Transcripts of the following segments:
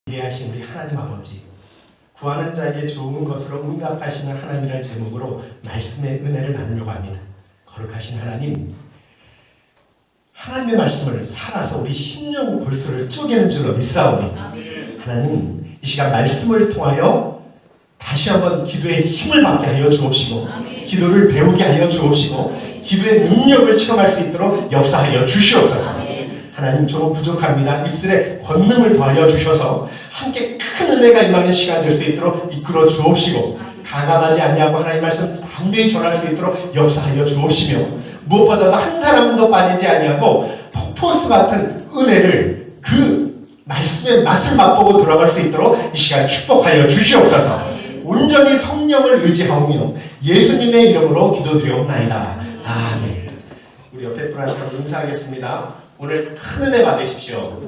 위대하신 우리 하나님 아버지, 구하는 자에게 좋은 것으로 응답하시는 하나님이라는 제목으로 말씀의 은혜를 나누려고 합니다. 거룩하신 하나님, 하나님의 말씀을 살아서 우리 심령 골수를 쪼개는 줄로 믿사오니 하나님, 이 시간 말씀을 통하여 다시 한번 기도의 힘을 받게 하여 주옵시고 기도를 배우게 하여 주옵시고 기도의 능력을 체험할 수 있도록 역사하여 주시옵소서. 하나님, 저는 부족합니다. 입술에 권능을 더하여 주셔서 함께 큰 은혜가 임하는 시간 될 수 있도록 이끌어 주옵시고 가감하지 아니하고 하나님 말씀 담대히 전할 수 있도록 역사하여 주옵시며 무엇보다도 한 사람도 빠지지 아니하고 폭포수 같은 은혜를 그 말씀의 맛을 맛보고 돌아갈 수 있도록 이 시간 축복하여 주시옵소서. 온전히 성령을 의지하오며 예수님의 이름으로 기도드리옵나이다. 아멘. 우리 옆에 분한테 인사하겠습니다. 오늘 큰 은혜 받으십시오.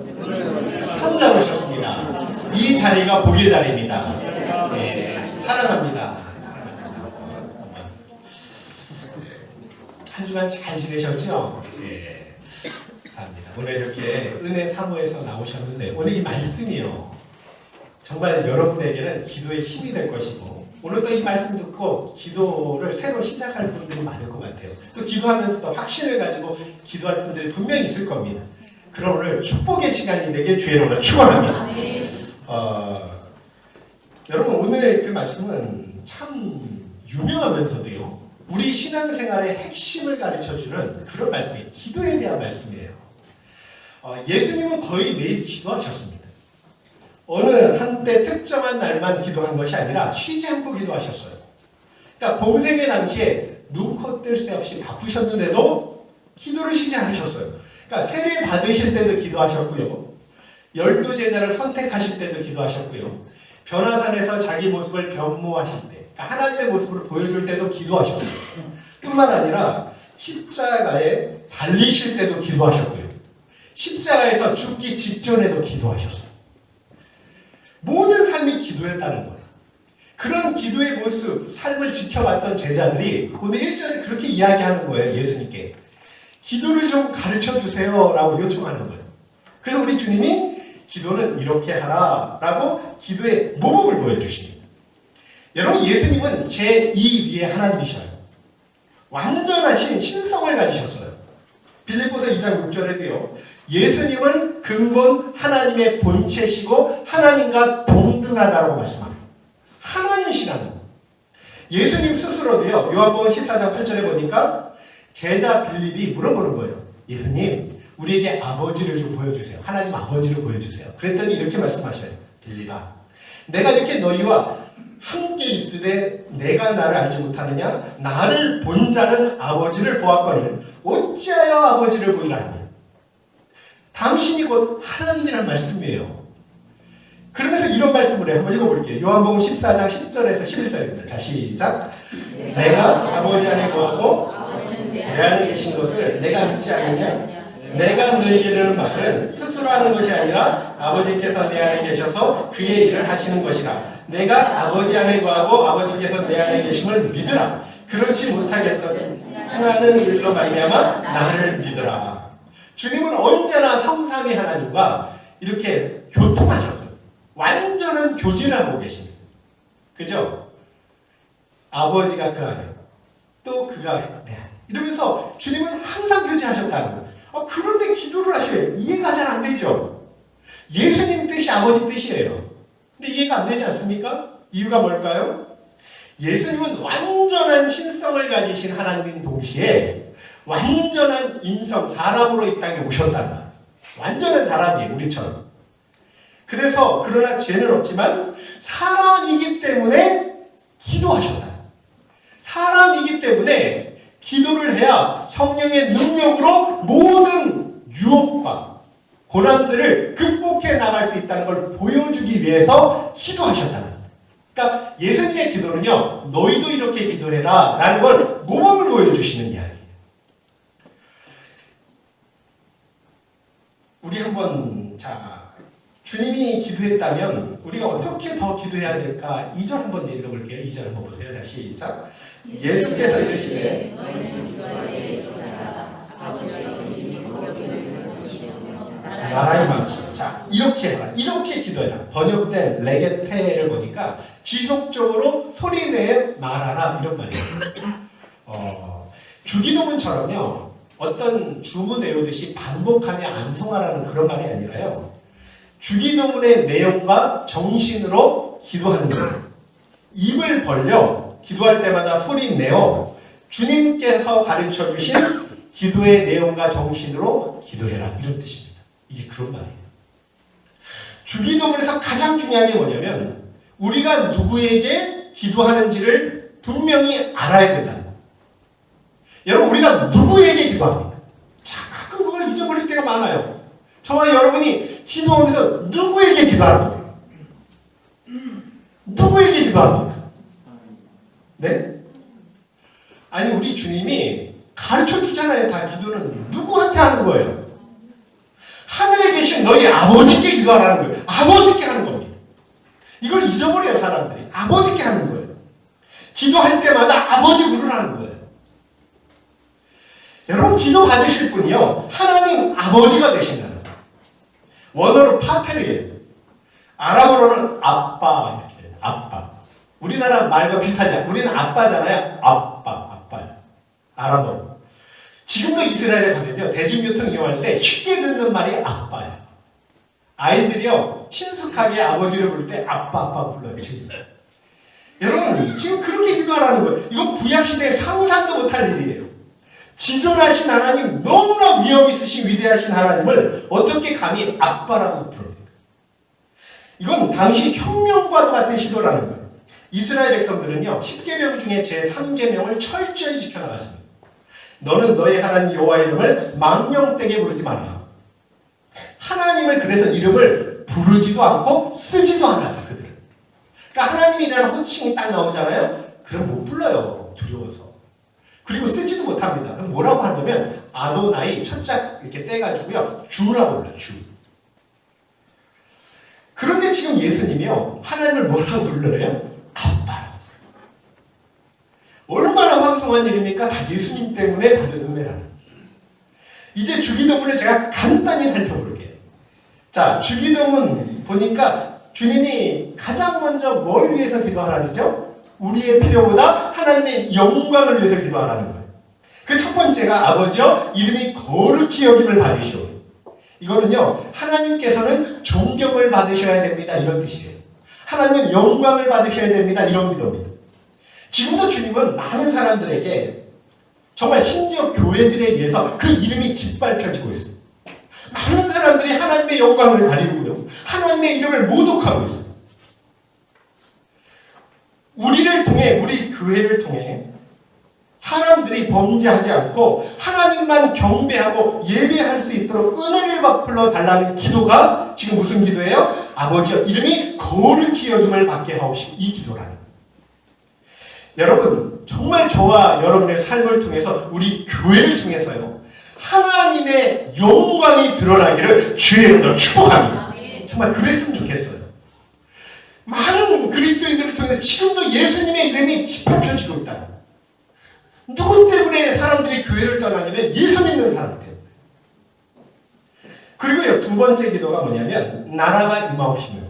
함장하셨습니다. 이 자리가 복의 자리입니다. 네, 사랑합니다. 한 주간 잘 지내셨죠? 네, 감사합니다. 오늘 이렇게 은혜 사모에서 나오셨는데 오늘 이 말씀이요, 정말 여러분에게는 기도의 힘이 될 것이고 오늘도 이 말씀 듣고 기도를 새로 시작할 분들이 많을 것 같아요. 또 기도하면서도 확신을 가지고 기도할 분들이 분명히 있을 겁니다. 그럼 오늘 축복의 시간이 되길 주의 이름으로 축원합니다. 여러분, 오늘 그 말씀은 참 유명하면서도요, 우리 신앙생활의 핵심을 가르쳐주는 그런 말씀이에요. 기도에 대한 말씀이에요. 예수님은 거의 매일 기도하셨습니다. 어느 한때 특정한 날만 기도한 것이 아니라 쉬지 않고 기도하셨어요. 그러니까 공생의 당시에 눈코 뜰 새 없이 바쁘셨는데도 기도를 쉬지 않으셨어요. 그러니까 세례 받으실 때도 기도하셨고요. 12제자를 선택하실 때도 기도하셨고요. 변화산에서 자기 모습을 변모하실 때, 그러니까 하나님의 모습을 보여줄 때도 기도하셨어요. 뿐만 아니라 십자가에 달리실 때도 기도하셨고요. 십자가에서 죽기 직전에도 기도하셨어요. 모든 삶이 기도였다는 거예요. 그런 기도의 모습, 삶을 지켜봤던 제자들이 오늘 1절에 그렇게 이야기하는 거예요. 예수님께 기도를 좀 가르쳐 주세요 라고 요청하는 거예요. 그래서 우리 주님이 기도는 이렇게 하라 라고 기도의 모범을 보여주십니다. 여러분, 예수님은 제2위의 하나님이셔요. 완전하신 신성을 가지셨어요. 빌립보서 2장 6절에도요, 예수님은 근본 하나님의 본체시고 하나님과 동등하다고 말씀합니다. 하나님이시라는 거예요. 예수님 스스로도요, 요한복음 14장 8절에 보니까 제자 빌립이 물어보는 거예요. 예수님, 우리에게 아버지를 좀 보여주세요. 하나님 아버지를 보여주세요. 그랬더니 이렇게 말씀하셔요. 빌립아, 내가 이렇게 너희와 함께 있으되 내가 나를 알지 못하느냐? 나를 본 자는 아버지를 보았거늘 어찌하여 아버지를 보이라 하냐? 당신이 곧 하나님이라는 말씀이에요. 그러면서 이런 말씀을 해요. 한번 읽어볼게요. 요한복음 14장 10절에서 11절입니다. 자, 시작. 내가 아버지 안에 거하고 내 안에 계신 것을 내가 믿지 않느냐? 내가 너희에게 이르는 말은 스스로 하는 것이 아니라 아버지께서 내 안에 계셔서 그의 일을 하시는 것이라. 내가 아버지 안에 거하고 아버지께서 내 안에 계심을 믿으라. 그렇지 못하겠거든 하나는 일로 말미암아 나를 믿으라. 주님은 언제나 성삼위 하나님과 이렇게 교통하셨어요. 완전한 교제를 하고 계십니다. 그죠? 아버지가 그 안에, 또 그가 내 안에. 이러면서 주님은 항상 교제하셨다는 거예요. 그런데 기도를 하셔요. 이해가 잘 안 되죠? 예수님 뜻이 아버지 뜻이에요. 근데 이해가 안 되지 않습니까? 이유가 뭘까요? 예수님은 완전한 신성을 가지신 하나님인 동시에 완전한 인성, 사람으로 이 땅에 오셨단 말이에요. 완전한 사람이에요, 우리처럼. 그래서 그러나 죄는 없지만 사람이기 때문에 기도하셨다. 사람이기 때문에 기도를 해야 성령의 능력으로 모든 유혹과 고난들을 극복해 나갈 수 있다는 걸 보여주기 위해서 기도하셨다는 거예요. 그러니까 예수님의 기도는요, 너희도 이렇게 기도해라 라는 걸 모범을 보여주시는 이야기예요. 우리 한번, 주님이 기도했다면 우리가 어떻게 더 기도해야 될까? 2절 한번 읽어볼게요. 2절 한번 보세요. 자, 시작. 예수께서 이르시되 너희는 기도할 때 일어나라. 아버지가 우리 믿고 여기를 이루시며 나라의 망치. 자, 이렇게 해라. 이렇게 기도해라. 번역된 레게테를 보니까 지속적으로 소리내어 말하라 이런 말이에요. 주기도문처럼요. 어떤 주문 외우듯이 반복하며 암송하라는 그런 말이 아니라요. 주기도문의 내용과 정신으로 기도하는 거예요. 입을 벌려 기도할 때마다 소리내어 주님께서 가르쳐 주신 기도의 내용과 정신으로 기도해라 이런 뜻입니다. 이게 그런 말이에요. 주기도문에서 가장 중요한 게 뭐냐면 우리가 누구에게 기도하는지를 분명히 알아야 된다. 여러분 우리가 누구에게 기도합니까? 자, 가끔 그걸 잊어버릴 때가 많아요. 저와 여러분이 기도하면서 누구에게 기도합니까? 누구에게 기도합니까? 네? 아니 우리 주님이 가르쳐 주잖아요. 다 기도는 누구한테 하는 거예요? 하늘에 계신 너희 아버지께 기도하라는 거예요. 아버지께 하는 겁니다. 이걸 잊어버려요 사람들이. 아버지께 하는 거예요. 기도할 때마다 아버지 부르라는 거예요. 여러분 기도 받으실 분이요 하나님 아버지가 되신다는 거예요. 원어로 파테르예요. 아랍어로는 아빠 이렇게 돼요. 아빠. 우리나라 말과 비슷하지. 우리는 아빠잖아요. 아빠요. 아랍어로. 지금도 이스라엘에 가면요 대중교통 이용할 때 쉽게 듣는 말이 아빠예요. 아이들이요 친숙하게 아버지를 부를 때 아빠 불러요. 여러분 지금 그렇게 기도하라는 거예요. 이건 구약시대에 상상도 못할 일이에요. 지존하신 하나님, 너무나 위험 있으신 위대하신 하나님을 어떻게 감히 아빠라고 부릅니까? 이건 당시 혁명과도 같은 시도라는 거예요. 이스라엘 백성들은요 10계명 중에 제3계명을 철저히 지켜나갔습니다. 너는 너의 하나님 여호와의 이름을 망령되게 부르지 마라. 하나님을 그래서 이름을 부르지도 않고 쓰지도 않아요. 그들은. 그러니까 하나님이라는 호칭이 딱 나오잖아요. 그럼 못 불러요. 두려워서. 그리고 쓰지도 못합니다. 그럼 뭐라고 하냐면 아도나이 첫짝 이렇게 떼가지고요 주라고 불러요. 주. 그런데 지금 예수님이요 하나님을 뭐라고 불러요? 아빠라고. 얼마나 황송한 일입니까? 다 예수님 때문에 받은 은혜라는. 이제 주기도문을 제가 간단히 살펴볼게요. 자, 주기도문 보니까 주님이 가장 먼저 뭘 위해서 기도하라 그러죠? 우리의 필요보다 하나님의 영광을 위해서 기도하라는 거예요. 그 첫 번째가 아버지여 이름이 거룩히 여김을 받으시오. 이거는요 하나님께서는 존경을 받으셔야 됩니다 이런 뜻이에요. 하나님은 영광을 받으셔야 됩니다 이런 믿음입니다. 지금도 주님은 많은 사람들에게 정말 심지어 교회들에 의해서 그 이름이 짓밟혀지고 있습니다. 많은 사람들이 하나님의 영광을 가리고요 하나님의 이름을 모독하고 있습니다. 우리를 통해 우리 교회를 통해 사람들이 범죄하지 않고 하나님만 경배하고 예배할 수 있도록 은혜를 베풀어 달라는 기도가 지금 무슨 기도예요? 아버지여 이름이 거룩히 여김을 받게 하옵시고 이 기도라는 거예요. 여러분 정말 저와 여러분의 삶을 통해서 우리 교회를 통해서요 하나님의 영광이 드러나기를 주의 이름으로 축복합니다. 정말 그랬으면 좋겠어요. 많은 그리스도인들을 통해서 지금도 예수님의 이름이 짓밟혀지고 있다. 누구 때문에 사람들이 교회를 떠나냐면 예수 믿는 사람 때문에. 그리고요 두 번째 기도가 뭐냐면 나라가 임하옵시며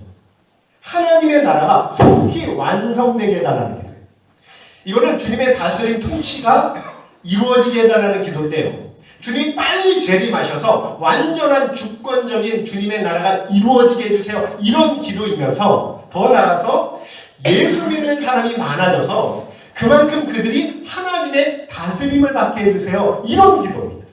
하나님의 나라가 속히 완성되게 해달라는 기도예요. 이거는 주님의 다스림 통치가 이루어지게 해달라는 기도인데요. 주님 빨리 재림하셔서 완전한 주권적인 주님의 나라가 이루어지게 해주세요. 이런 기도이면서 더 나아가서 예수 믿는 사람이 많아져서 그만큼 그들이 하나님의 다스림을 받게 해주세요. 이런 기도입니다.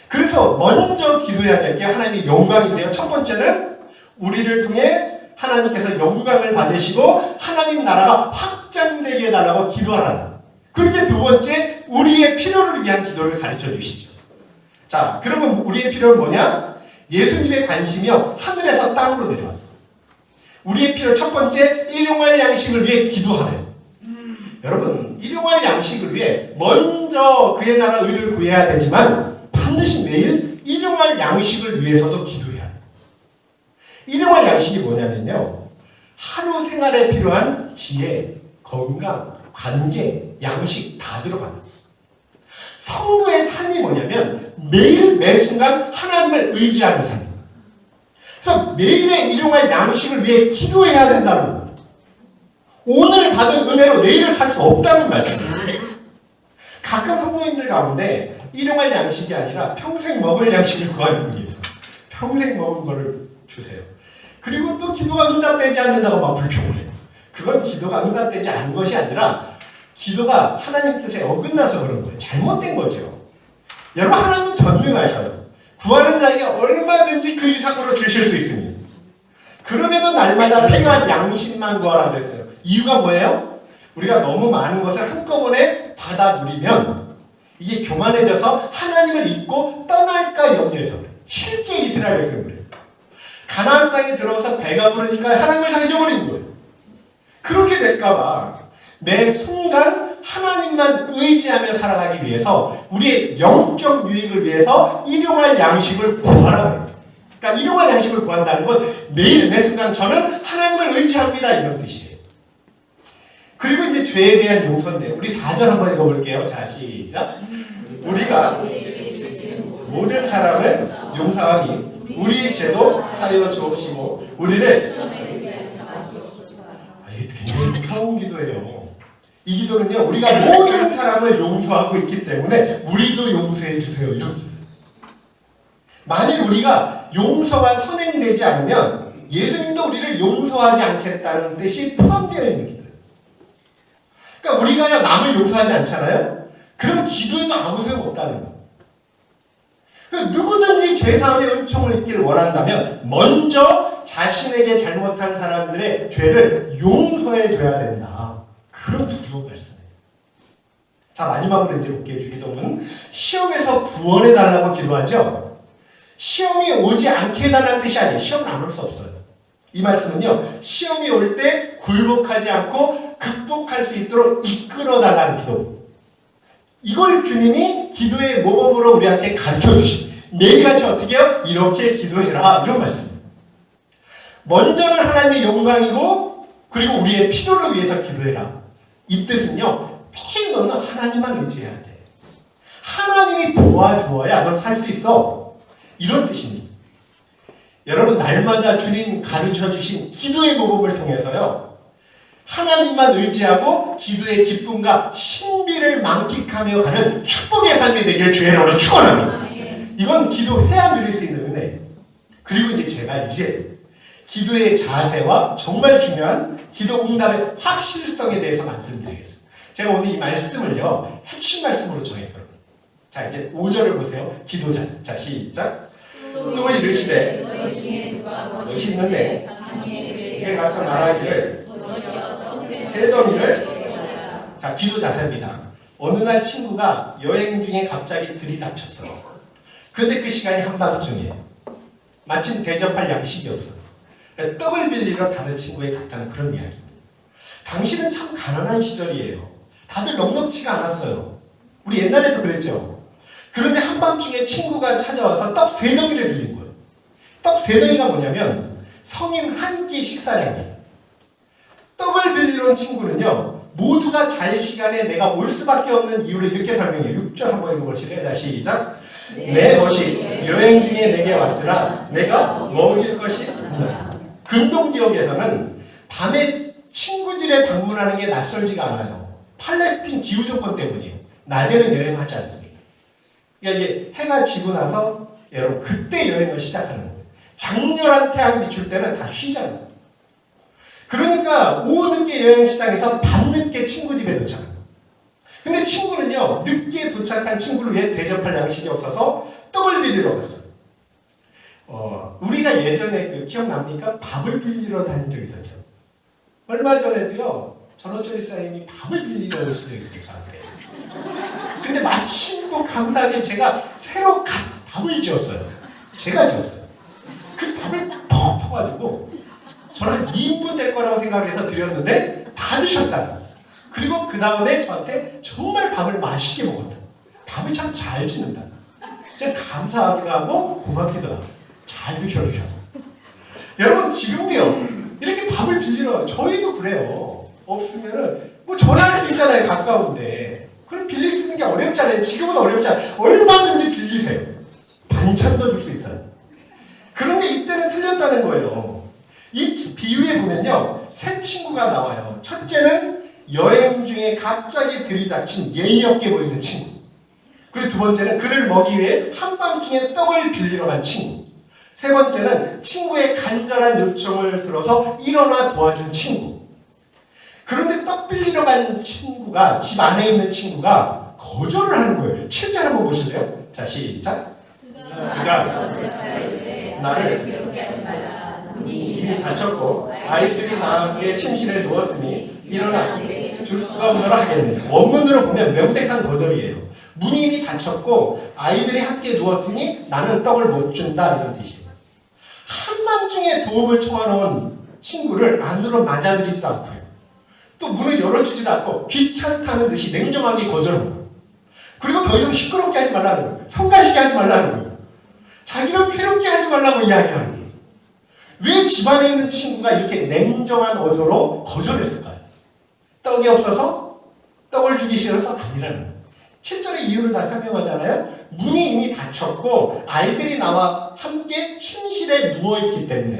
그래서 먼저 기도해야 될 게 하나님의 영광인데요. 첫 번째는 우리를 통해 하나님께서 영광을 받으시고 하나님 나라가 확장되게 해달라고 기도하라는. 그리고 이제 두 번째 우리의 필요를 위한 기도를 가르쳐 주시죠. 자, 그러면 우리의 필요는 뭐냐? 예수님의 관심이요 하늘에서 땅으로 내려왔어요. 우리의 필요 첫 번째 일용할 양식을 위해 기도하래요. 여러분 일용할 양식을 위해 먼저 그의 나라 의를 구해야 되지만 반드시 매일 일용할 양식을 위해서도 기도해야 해요. 일용할 양식이 뭐냐면요 하루 생활에 필요한 지혜, 건강, 관계, 양식 다 들어갑니다. 성도의 삶이 뭐냐면 매일 매 순간 하나님을 의지하는 삶입니다. 그래서 매일의 일용할 양식을 위해 기도해야 된다는 거예요. 오늘 받은 은혜로 내일을 살 수 없다는 말씀이에요. 가끔 성도님들 가운데 일용할 양식이 아니라 평생 먹을 양식을 구하는 분이 있어요. 평생 먹을 거를 주세요. 그리고 또 기도가 응답되지 않는다고 막 불평을 해요. 그건 기도가 응답되지 않은 것이 아니라 기도가 하나님 뜻에 어긋나서 그런 거예요. 잘못된 거죠. 여러분, 하나님은 전능하셔요. 구하는 자에게 얼마든지 그 이상으로 주실 수 있습니다. 그럼에도 날마다 필요한 양식만 구하라 그랬어요. 이유가 뭐예요? 우리가 너무 많은 것을 한꺼번에 받아 누리면 이게 교만해져서 하나님을 잊고 떠날까 염려해서 그래요. 실제 이스라엘 백성은 그랬어요. 가나안 땅에 들어와서 배가 부르니까 하나님을 다 잊어버린 거예요. 그렇게 될까봐 매 순간 하나님만 의지하며 살아가기 위해서 우리의 영적 유익을 위해서 일용할 양식을 구하라. 그러니까 일용할 양식을 구한다는 건 매일 매 순간 저는 하나님을 의지합니다 이런 뜻이에요. 그리고 이제 죄에 대한 용서인데 우리 4절 한번 읽어볼게요. 자, 시작. 우리가 모든 사람을 용서하니 우리의 죄도 하여 주옵시고 우리를 굉장히 무서운 기도예요. 이 기도는요, 우리가 모든 사람을 용서하고 있기 때문에 우리도 용서해 주세요. 이런 기도. 만일 우리가 용서가 선행되지 않으면 예수님도 우리를 용서하지 않겠다는 뜻이 포함되어 있는 기도예요. 그러니까 우리가 남을 용서하지 않잖아요? 그럼 기도에도 아무 소용 없다는 거예요. 그러니까 누구든지 죄사함의 은총을 잊기를 원한다면 먼저 자신에게 잘못한 사람들의 죄를 용서해 줘야 된다. 그런 두려운 말씀이에요. 자, 마지막으로 이제 볼게요. 주기도문. 시험에서 구원해 달라고 기도하죠. 시험이 오지 않게 해달라는 뜻이 아니에요. 시험은 안 올 수 없어요. 이 말씀은요, 시험이 올 때 굴복하지 않고 극복할 수 있도록 이끌어 달라는 기도. 이걸 주님이 기도의 모범으로 우리한테 가르쳐 주시. 매일같이 어떻게 해요? 이렇게 기도해라. 이런 말씀이에요. 먼저는 하나님의 영광이고 그리고 우리의 필요를 위해서 기도해라. 이 뜻은요, 매일 너는 하나님만 의지해야 돼. 하나님이 도와주어야 넌 살 수 있어. 이런 뜻입니다. 여러분, 날마다 주님 가르쳐 주신 기도의 모범을 통해서요, 하나님만 의지하고 기도의 기쁨과 신비를 만끽하며 가는 축복의 삶이 되기를 주의 이름으로 축원합니다. 이건 기도해야 누릴 수 있는 은혜예요. 그리고 제가 기도의 자세와 정말 중요한 기도 응답의 확실성에 대해서 말씀드리겠습니다. 제가 오늘 이 말씀을요, 핵심 말씀으로 정했거든요. 자, 이제 5절을 보세요. 기도 자세. 자, 시작. 또 이르시되 너희 있는데 내게 가서 말하기를 세더미를. 자, 기도 자세입니다. 어느 날 친구가 여행 중에 갑자기 들이닥쳤어요. 그런데 그 시간이 한밤중이에요. 마침 대접할 양식이 없어요. 떡을 빌리러 다른 친구에 갔다는 그런 이야기입니다. 당시는 참 가난한 시절이에요. 다들 넉넉지가 않았어요. 우리 옛날에도 그랬죠. 그런데 한밤중에 친구가 찾아와서 떡 3덩이를 빌린 거예요. 떡 3덩이가 뭐냐면 성인 한 끼 식사량이에요. 떡을 빌리러 온 친구는요, 모두가 잘 시간에 내가 올 수밖에 없는 이유를 이렇게 설명해요. 6절 한번 읽어보실래요? 자, 시작. 내 것이 여행 중에 내게 왔으나 내가 먹일 것이 없노라. 근동 지역에서는 밤에 친구 집에 방문하는 게 낯설지가 않아요. 팔레스틴 기후 조건 때문이에요. 낮에는 여행하지 않습니다. 그러니까 이게 해가 지고 나서 여러분 그때 여행을 시작하는 거예요. 장렬한 태양이 비출 때는 다 쉬잖아요. 그러니까 오후 늦게 여행 시장에서 밤늦게 친구 집에 도착해요. 근데 친구는요, 늦게 도착한 친구를 위해 대접할 양식이 없어서 떡을 빌리러 갔어요. 우리가 예전에 기억납니까? 밥을 빌리러 다닌 적이 있었죠. 얼마 전에도요, 전호철 사님이 밥을 빌리러 오신 적이 있어요, 저한테. 근데 마침 또 감사하게 제가 새로 밥을 지었어요. 제가 지었어요. 그 밥을 퍽 퍼가지고 저는 한 2인분 될 거라고 생각해서 드렸는데 다 드셨다. 그리고 그 다음에 저한테 정말 밥을 맛있게 먹었다. 밥을 참 잘 짓는다. 제가 감사하기도 하고 고맙기도 하고 잘 드셔주셔서. 여러분 지금도요, 이렇게 밥을 빌리러, 저희도 그래요. 없으면은 뭐 전화할 수 있잖아요, 가까운데. 그럼 빌릴 수 있는 게 어렵잖아요. 지금은 어렵잖아요. 얼마든지 빌리세요. 반찬도 줄 수 있어요. 그런데 이때는 틀렸다는 거예요. 이 비유에 보면요, 세 친구가 나와요. 첫째는 여행 중에 갑자기 들이닥친 예의 없게 보이는 친구. 그리고 두 번째는 그를 먹기 위해 한밤중에 떡을 빌리러 간 친구. 세 번째는 친구의 간절한 요청을 들어서 일어나 도와준 친구. 그런데 떡 빌리러 간 친구가, 집 안에 있는 친구가 거절을 하는 거예요. 7절 한번 보실래요? 자, 시작. 그가 나를 이미 다쳤고 아이들이 나에게 침실에 누웠으니 일어나 줄 수가 없노라 하겠네. 원문으로 보면 명백한 거절이에요. 문이 이미 닫혔고 아이들이 함께 누웠으니 나는 떡을 못 준다, 이런 뜻이에요. 한밤중에 도움을 청하러 온 친구를 안으로 맞아들이지도 않고요. 또 문을 열어주지도 않고 귀찮다는 듯이 냉정하게 거절합니다. 그리고 더 이상 시끄럽게 하지 말라는 거예요. 성가시게 하지 말라는 거예요. 자기를 괴롭게 하지 말라고 이야기하는 거예요. 왜 집안에 있는 친구가 이렇게 냉정한 어조로 거절했을까요? 떡이 없어서? 떡을 주기 싫어서? 아니라는 거예요. 7절의 이유를 다 설명하잖아요. 문이 이미 닫혔고 아이들이 나와 함께 침실에 누워있기 때문에.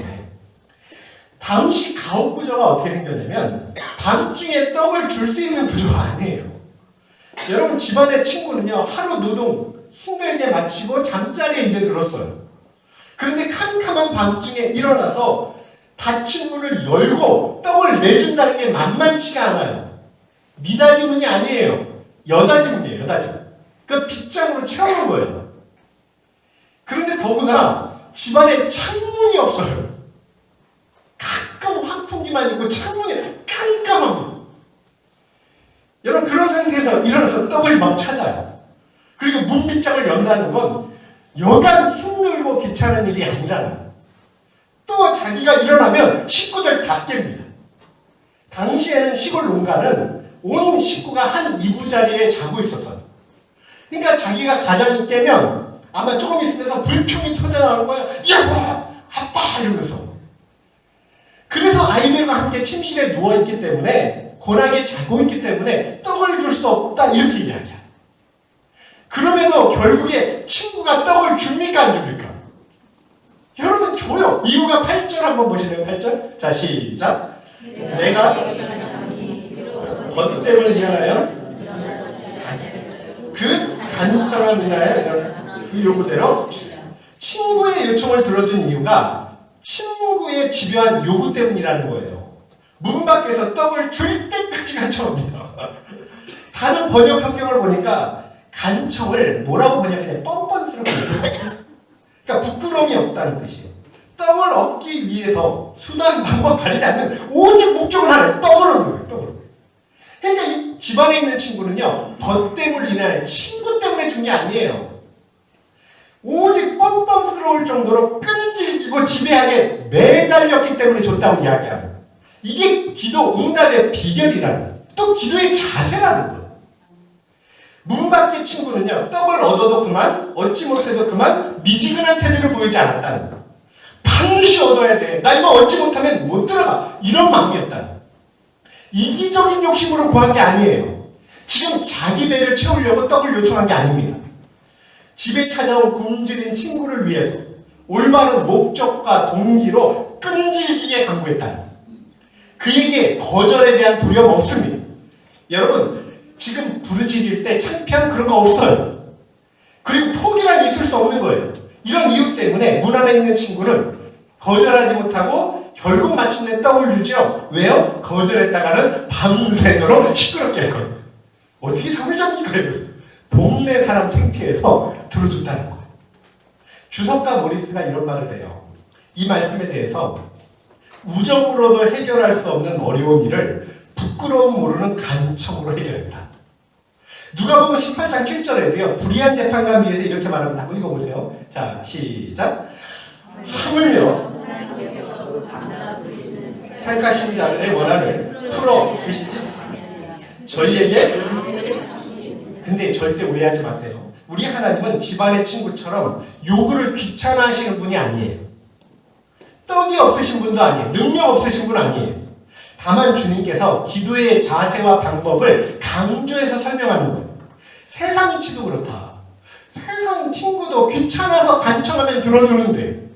당시 가옥 구조가 어떻게 생겼냐면 밤중에 떡을 줄 수 있는 구조가 아니에요. 여러분, 집안의 친구는요, 하루 노동 힘들게 마치고 잠자리에 이제 들었어요. 그런데 캄캄한 밤중에 일어나서 닫힌 문을 열고 떡을 내준다는 게 만만치가 않아요. 미닫이 문이 아니에요. 여닫이 문이에요. 여닫이 문. 그 빗장으로 채우는 거예요. 그런데 더구나 집안에 창문이 없어요. 가끔 환풍기만 있고 창문이 깜깜합니다. 여러분, 그런 상태에서 일어나서 떡을 막 찾아요. 그리고 문빗장을 연다는 건 여간 힘들고 귀찮은 일이 아니라는 거예요. 또 자기가 일어나면 식구들 다 깹니다. 당시에는 시골 농가는 온 식구가 한 이부자리에 자고 있었어요. 그러니까 자기가 가장이 깨면 아마 조금 있으면서 불평이 터져나오는 거예요. 야, 아빠! 이러면서. 그래서 아이들과 함께 침실에 누워있기 때문에, 고나게 자고 있기 때문에 떡을 줄 수 없다, 이렇게 이야기해요. 그럼에도 결국에 친구가 떡을 줍니까, 안 줍니까? 여러분, 줘요. 이유가 8절 한번 보실래요? 8절? 자, 시작. 내가 벗됨을 위하여 그 간절함을 위하여 그 요구대로 친구의 요청을 들어준 이유가 친구의 집요한 요구 때문이라는 거예요. 문 밖에서 떡을 줄 때까지 간청합니다. 다른 번역 성경을 보니까 간청을 뭐라고 번역해요? 뻔뻔스럽게. 그러니까 부끄러움이 없다는 뜻이에요. 떡을 얻기 위해서 수단 방법 가리지 않는 오직 목적을 하나요. 떡을 얻는 거예요. 떡을. 그러니까 이 집안에 있는 친구는요, 벗됨을 인하여 친구 때문에 준 게 아니에요. 오직 뻔뻔스러울 정도로 끈질기고 지배하게 매달렸기 때문에 줬다고 이야기합니다. 이게 기도 응답의 비결이라는 거예요. 또 기도의 자세라는 거예요. 문 밖의 친구는요, 떡을 얻어도 그만, 얻지 못해도 그만, 미지근한 태도를 보이지 않았다는 거예요. 반드시 얻어야 돼. 나 이거 얻지 못하면 못 들어가. 이런 마음이었다는 거예요. 이기적인 욕심으로 구한 게 아니에요. 지금 자기 배를 채우려고 떡을 요청한 게 아닙니다. 집에 찾아온 굶주린 친구를 위해서 올바른 목적과 동기로 끈질기게 강구했다는 거예요. 그에게 거절에 대한 두려움 없습니다. 여러분, 지금 부르짖을 때 창피한 그런 거 없어요. 그리고 포기란 있을 수 없는 거예요. 이런 이유 때문에 문 안에 있는 친구는 거절하지 못하고 결국 마침내 떡을 주죠. 왜요? 거절했다가는 밤새도록 시끄럽게 할 거예요. 어떻게 잠을 잡니까? 이랬어요. 동네 사람 창피해서 들어줬다는 거예요. 주석가 모리스가 이런 말을 해요. 이 말씀에 대해서 우정으로도 해결할 수 없는 어려운 일을 부끄러움 모르는 간청으로 해결했다. 누가복음 18장 7절에도요. 불의한 재판관 위에서 이렇게 말합니다. 한번 읽어보세요. 자, 시작. 하물며 택하신 자들의 원한을 풀어주시지 저희에게. 근데 절대 오해하지 마세요. 우리 하나님은 집안의 친구처럼 요구를 귀찮아하시는 분이 아니에요. 떡이 없으신 분도 아니에요. 능력 없으신 분 아니에요. 다만 주님께서 기도의 자세와 방법을 강조해서 설명하는 거예요. 세상이치도 그렇다. 세상 친구도 귀찮아서 간청하면 들어주는데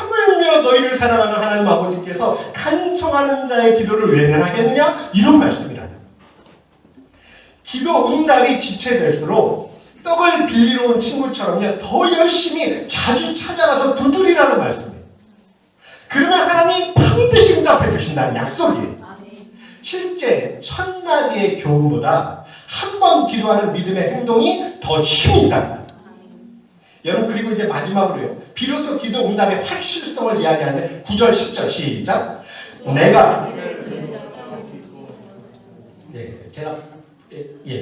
하물며 너희를 사랑하는 하나님 아버지께서 간청하는 자의 기도를 외면하겠느냐? 이런 말씀이라는 거예요. 기도 응답이 지체될수록 떡을 빌리러 온 친구처럼요, 더 열심히 자주 찾아가서 두드리라는 말씀이에요. 그러면 하나님 반드시 응답해 주신다는 약속이에요. 실제 1000마디의 교훈보다 한 번 기도하는 믿음의 행동이 더 힘이 있다. 여러분, 그리고 이제 마지막으로요, 비로소 기도 응답의 확실성을 이야기하는데 9절 10절 시작. 내가 제가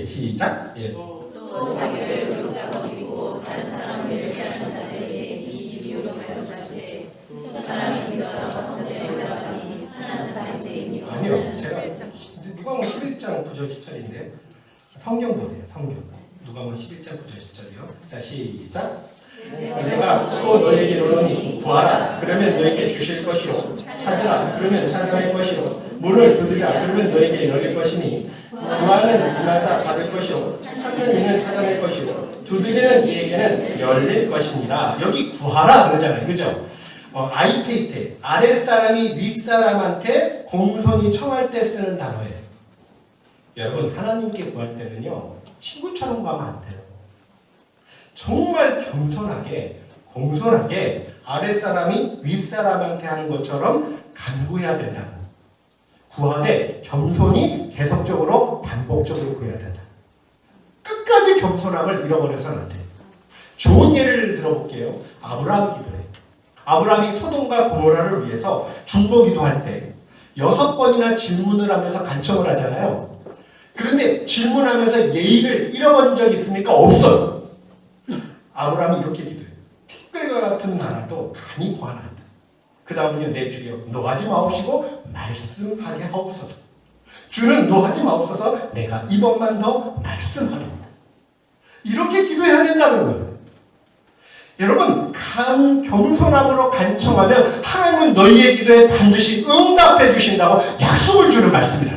시작. 또 자기를 그렇다고 믿고 다른 사람을 멸시하는 자들에게 이 비유로 말씀하시되 두 사람이 기도하러 성전에 올라가니 하나는 바리새인이요 아니요, 제가 누가복음 11장 9절 10절인데 성경 보세요. 성경 누가복음 11장 9절 10절이요. 자 시작. 내가 또 너에게 이르노니 구하라 그러면 너에게 주실 것이요 찾으라 그러면 찾아낼 것이요 문을 두드리라 그러면 너에게 열릴 것이니 구하는 이마다 받을 것이요 찾는 이는 찾아낼 것이요 두드리는 이에게는 열릴 것이니라. 여기 구하라 그러잖아요, 그죠? 아이페이테 아랫사람이 윗사람한테 공손히 청할 때 쓰는 단어예요. 여러분, 하나님께 구할 때는요 친구처럼 가면 안 돼요. 정말 겸손하게 공손하게 아랫사람이 윗사람한테 하는 것처럼 간구해야 된다. 구하되 겸손히 계속적으로 반복적으로 구해야 된다. 끝까지 겸손함을 잃어버려서는 안 돼요. 좋은 예를 들어볼게요. 아브라함 기도해. 아브라함이 소돔과 고모라를 위해서 중보 기도할 때 6번이나 질문을 하면서 간청을 하잖아요. 그런데 질문하면서 예의를 잃어본 적 있습니까? 없어요. 아브라함이 이렇게 기도해요. 택배와 같은 나라도 감히 구하나이다. 그 다음은요, 내 주여 노하지 마옵시고 말씀하게 하옵소서. 주는 노하지 마옵소서 내가 이번만 더 말씀하리이다. 이렇게 기도해야 된다는 거예요. 여러분, 겸손함으로 간청하면 하나님은 너희의 기도에 반드시 응답해 주신다고 약속을 주는 말씀이다.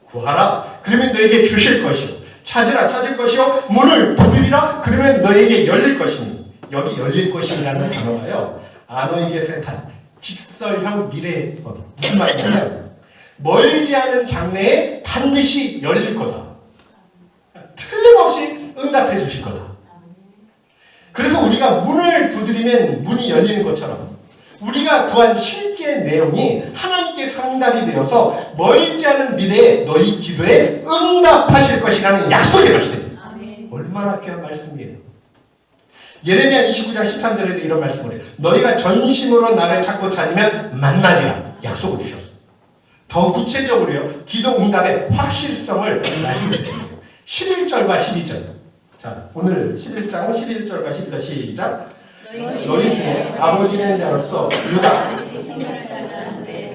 구하라 그러면 너에게 주실 것이요 찾으라 찾을 것이요 문을 두드리라 그러면 너에게 열릴 것이니, 여기 열릴 것이라는 단어가요 아노이게 세탄 직설형 미래법. 무슨 말이냐면 멀지 않은 장래에 반드시 열릴 거다. 틀림없이 응답해 주실 거다. 그래서 우리가 문을 두드리면 문이 열리는 것처럼 우리가 구한 실제 내용이 하나님께 상달이 되어서 멀지 않은 미래에 너희 기도에 응답하실 것이라는 약속의 말씀이에요. 얼마나 귀한 말씀이에요. 예레미야 29장 13절에도 이런 말씀을 해요. 너희가 전심으로 나를 찾고 찾으면 만나리라 약속을 주셨어요. 더 구체적으로요, 기도 응답의 확실성을 말씀드립니다. 11절과 12절. 자, 오늘 11장 11절과 12절 시작. 너희 중에 아버지 된 자로서 누가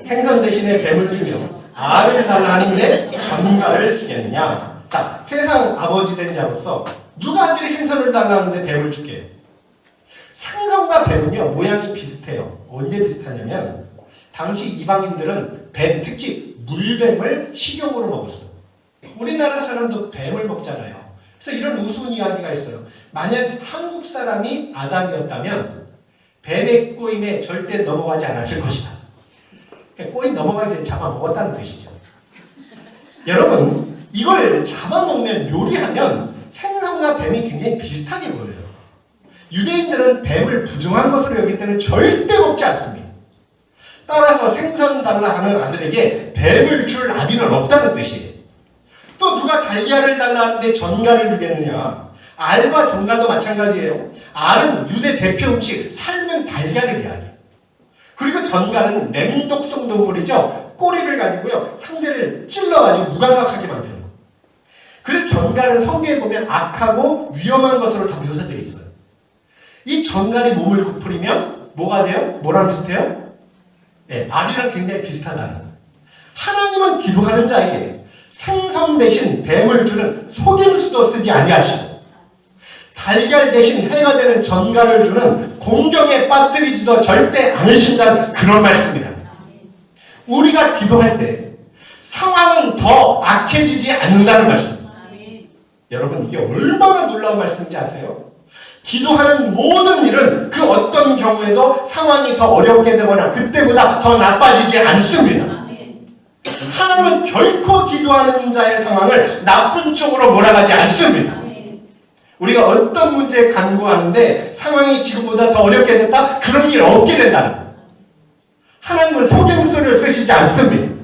생선 대신에 뱀을 주며 알을 달라 하는데 전가를 주겠느냐. 자, 세상 아버지 된 자로서 누가 아들이 생선을 달라 하는데 뱀을 줄게. 생선과 뱀은요 모양이 비슷해요. 언제 비슷하냐면 당시 이방인들은 뱀, 특히 물뱀을 식용으로 먹었어요. 우리나라 사람도 뱀을 먹잖아요. 그래서 이런 우스운 이야기가 있어요. 만약 한국 사람이 아담이었다면 뱀의 꼬임에 절대 넘어가지 않았을 것이다. 꼬임 넘어가기 전에 잡아먹었다는 뜻이죠. 여러분, 이걸 잡아먹으면 요리하면 생선과 뱀이 굉장히 비슷하게 보여요. 유대인들은 뱀을 부정한 것으로 여기기 때문에 절대 먹지 않습니다. 따라서 생선 달라 하는 아들에게 뱀을 줄 아비는 없다는 뜻이에요. 또 누가 달걀을 달라 하는데 전갈을 주겠느냐. 알과 전갈도 마찬가지예요. 알은 유대 대표 음식 삶은 달걀을 이야기해요. 그리고 전갈은 맹독성 동물이죠. 꼬리를 가지고요 상대를 찔러가지고 무감각하게 만드는 거예요. 그래서 전갈은 성경에 보면 악하고 위험한 것으로 다 묘사되어 있어요. 이 전갈이 몸을 부풀리면 뭐가 돼요? 뭐랑 비슷해요? 네, 알이랑 굉장히 비슷하다는 거예요. 하나님은 기도하는 자에게 생선 대신 뱀을 주는 속임수도 쓰지 아니하시고 달걀 대신 해가 되는 전갈을 주는 공경에 빠뜨리지도 절대 않으신다는 그런 말씀이다. 우리가 기도할 때 상황은 더 악해지지 않는다는 말씀. 여러분, 이게 얼마나 놀라운 말씀인지 아세요? 기도하는 모든 일은 그 어떤 경우에도 상황이 더 어렵게 되거나 그때보다 더 나빠지지 않습니다. 하나님은 결코 기도하는 자의 상황을 나쁜 쪽으로 몰아가지 않습니다. 우리가 어떤 문제에 간구하는데 상황이 지금보다 더 어렵게 됐다? 그런 일 없게 된다는 거예요. 하나님은 속임수를 쓰시지 않습니다.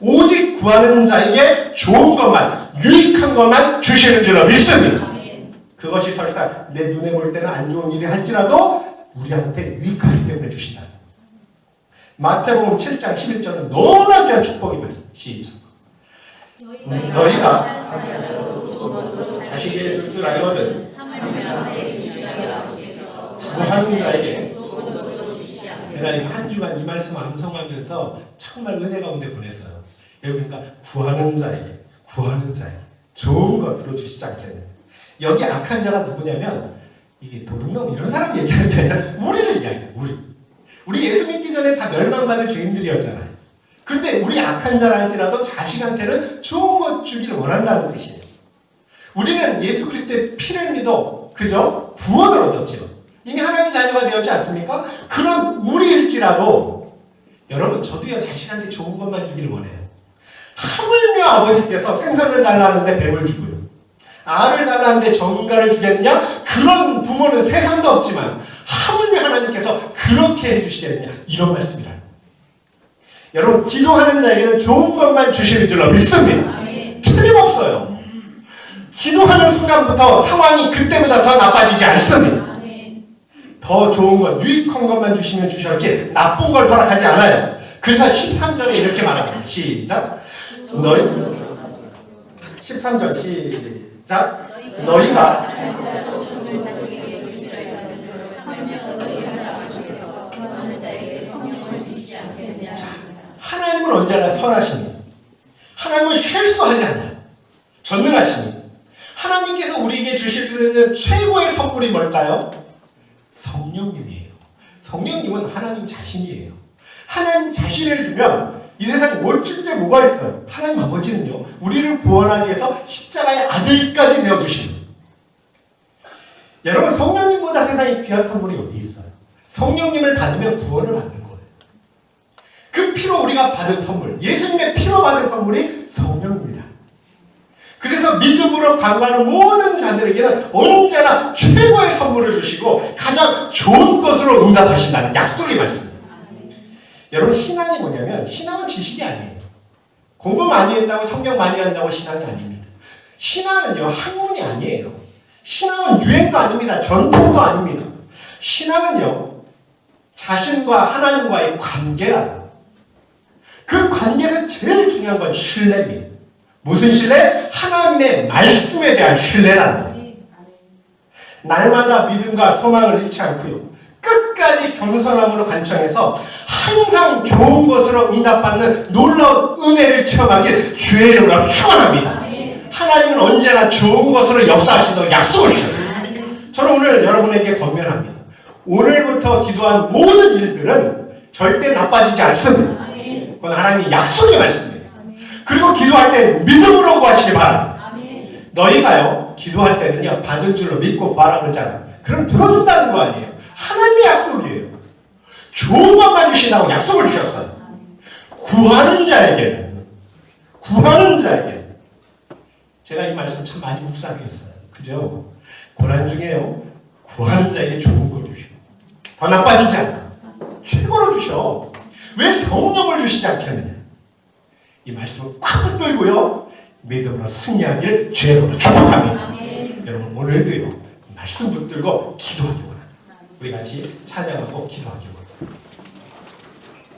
오직 구하는 자에게 좋은 것만, 유익한 것만 주시는 줄로 믿습니다. 그것이 설사 내 눈에 볼 때는 안 좋은 일이 할지라도 우리한테 유익하기 때문에 주신다. 마태복음 7장 11절은 너무나 귀한 축복입니다. 시작. 너희가 자식에게 줄 줄 알거든 구하는 자에게. 제가 이거 한 주간 이 말씀 암송하면서 정말 은혜 가운데 보냈어요. 그러니까 구하는 자에게 좋은 것으로 주시지 않겠네. 여기 악한 자가 누구냐면 이게 도둑놈 이런 사람 얘기하는 게 아니라 우리를 얘기해요. 우리 예수 믿기 전에 다 멸망받을 죄인들이었잖아요. 그런데 우리 악한 자라 할지라도 자식한테는 좋은 것 주기를 원한다는 뜻이에요. 우리는 예수 그리스도의 피를 믿어 그죠? 구원을 얻었죠. 이미 하나님 자녀가 되었지 않습니까? 그런 우리일지라도 여러분 저도요 자식한테 좋은 것만 주기를 원해요. 하물며 아버지께서 생선을 달라는데 뱀을 주고요. 알을 달라는데 정갈을 주겠느냐? 그런 부모는 세상도 없지만 하물며 하나님께서 그렇게 해주시겠느냐? 이런 말씀이라. 여러분 기도하는 자에게는 좋은 것만 주시는 줄로 믿습니다. 틀림없어요. 기도하는 순간부터 상황이 그때보다 더 나빠지지 않습니다. 더 좋은 것, 유익한 것만 주시면 주셨지 나쁜 걸 허락하지 않아요. 그래서 13절에 이렇게 말합니다. 시작. 13절 시작. 너희가 하나님은 언제나 선하십니다. 하나님은 실수하지 않아요. 전능하십니다. 하나님께서 우리에게 주실 수 있는 최고의 선물이 뭘까요? 성령님이에요. 성령님은 하나님 자신이에요. 하나님 자신을 주면 이 세상에 뭘 줄 게 뭐가 있어요? 하나님 아버지는요 우리를 구원하기 위해서 십자가의 아들까지 내어주십니다. 여러분 성령님보다 세상에 귀한 선물이 어디 있어요? 성령님을 받으면 구원을 받는 거예요. 그 피로 우리가 받은 선물, 예수님의 피로 받은 선물이 성령입니다. 그래서 믿음으로 간구하는 모든 자들에게는 언제나 최고의 선물을 주시고 가장 좋은 것으로 응답하신다는 약속의 말씀입니다. 여러분 신앙이 뭐냐면 신앙은 지식이 아니에요. 공부 많이 했다고 성경 많이 한다고 신앙이 아닙니다. 신앙은요 학문이 아니에요. 신앙은 유행도 아닙니다. 전통도 아닙니다. 신앙은요 자신과 하나님과의 관계라고. 그 관계에서 제일 중요한 건 신뢰입니다. 무슨 신뢰? 하나님의 말씀에 대한 신뢰라는 거예요. 날마다 믿음과 소망을 잃지 않고요. 끝까지 겸손함으로 간청해서 항상 좋은 것으로 응답받는 놀라운 은혜를 체험하길 주의 이름으로 축원합니다. 하나님은 언제나 좋은 것으로 역사하시도록 약속을 주셨습니다. 저는 오늘 여러분에게 권면합니다. 오늘부터 기도한 모든 일들은 절대 나빠지지 않습니다. 그건 하나님의 약속의 말씀입니다. 그리고 기도할 때 믿음으로 구하시기 바랍니다. 너희가요 기도할 때는요 받을 줄로 믿고 구하라 그러잖아요. 그럼 들어준다는 거 아니에요. 하나님의 약속이에요. 좋은 것만 주신다고 약속을 주셨어요. 구하는 자에게는 제가 이 말씀 참 많이 묵상했어요. 그죠? 고난 중에요 구하는 자에게 좋은 걸 주셔. 더 나빠지지 않아. 최고로 주셔. 왜 성령을 주시지 않겠느냐. 이 말씀을 꽉 붙들고요 믿음으로 승리하길 주의로 축복합니다. 여러분 오늘도요 말씀 붙들고 기도하기 원합니다. 우리 같이 찬양하고 기도하기 원합니다.